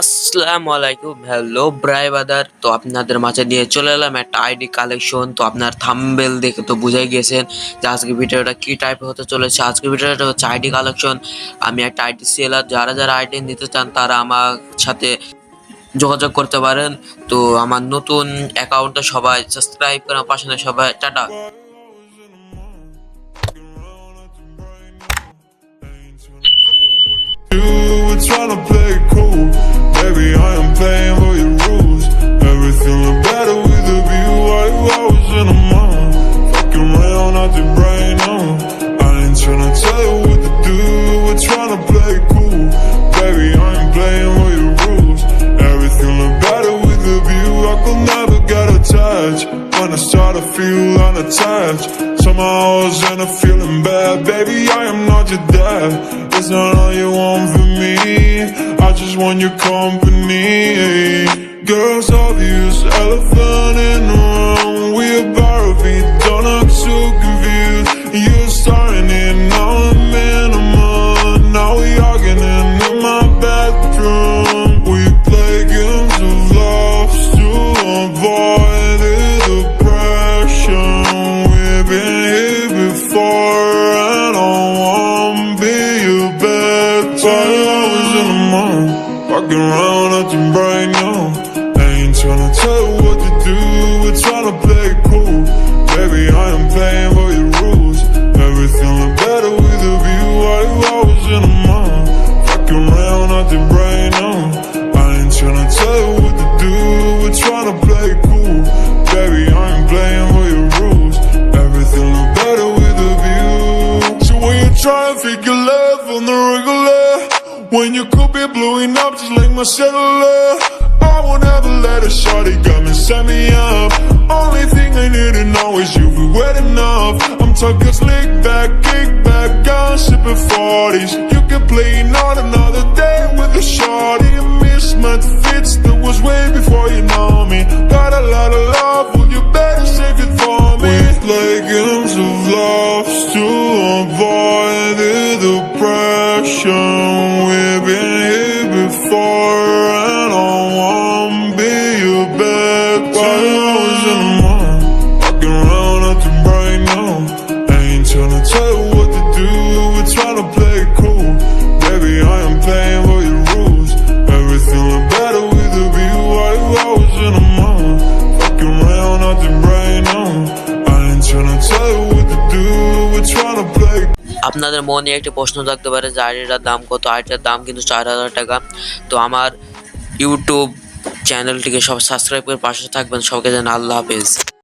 আসসালামু আলাইকুম, hello brother. তো আপনাদের মাঝে নিয়ে চলে এলাম একটা আইডি কালেকশন। তো আপনার থাম্বনেল দেখে তো বুঝে গেছেন যে আজকে ভিডিওটা কি টাইপের হতে চলেছে। আজকে ভিডিওটা হচ্ছে আইডি কালেকশন। আমি একটা আইডি সেলার, যারা যারা আইডি নিতে চান তারা আমার সাথে যোগাযোগ করতে পারেন। তো আমার নতুন অ্যাকাউন্টে সবাই সাবস্ক্রাইব করেন, পাশে সবাই tata. We're trying to play it cool. Baby, I am playing by your rules. Everything look better with a view. Why you always in a mind? Fucking around out your brain on. I ain't trying to tell you what to do. We're trying to play it cool. Baby, I am playing by your rules. Everything look better with a view. I could never get attached. When I start to feel unattached, somehow I was in a feeling bad. Baby, I am not your dad. It's not all you want from me. I just want your company. Girls obvious, elephant in the room. We about to be done, I'm so confused. You're starting it, now I'm in a month. Now we arguing in my bedroom. We play games of love to avoid the depression. We've been here before and I wanna be your bed. While I was in the mind, walking around at your brain now. I ain't tryna tell you what to do. We're tryna play it cool. Baby, I am playing by your rules. Everything look better with a view. While you always in the mind, walking around at your brain now. I ain't tryna tell you what to do. We're tryna play it cool. Baby, I am playing by your rules. Everything look better with a view. So when you try and figure love on the regular, when you could be blowing up just like my cellular, I won't ever let a shorty come and set me up. Only thing I need to know is you be wet enough. I'm talking slick back, kick back, gun sipping 40s. You can play not another day with a shorty. A mismatch fits that was way before you know me. Got a lot of love, well you better save it for me. We play games of love to avoid the depression. We've been here before and I wanna be your bed. While I was in the mind, walking around at your brain now. I ain't tryna tell you what to do. We're tryna play it cool. Baby, I am playing by your rules. Everything look better with a view. While you always in the mind, walking around at your brain now. I ain't tryna tell you what to do. We're tryna play it. আপনাদের মনে একটি প্রশ্ন থাকতে পারে যে আইডিটার দাম কত। আইডিটার দাম কিন্তু 4000 টাকা। তো আমার ইউটিউব চ্যানেলটিকে সব সাবস্ক্রাইব করে পাশে থাকবেন। সবাইকে জানাই আল্লাহ হাফেজ।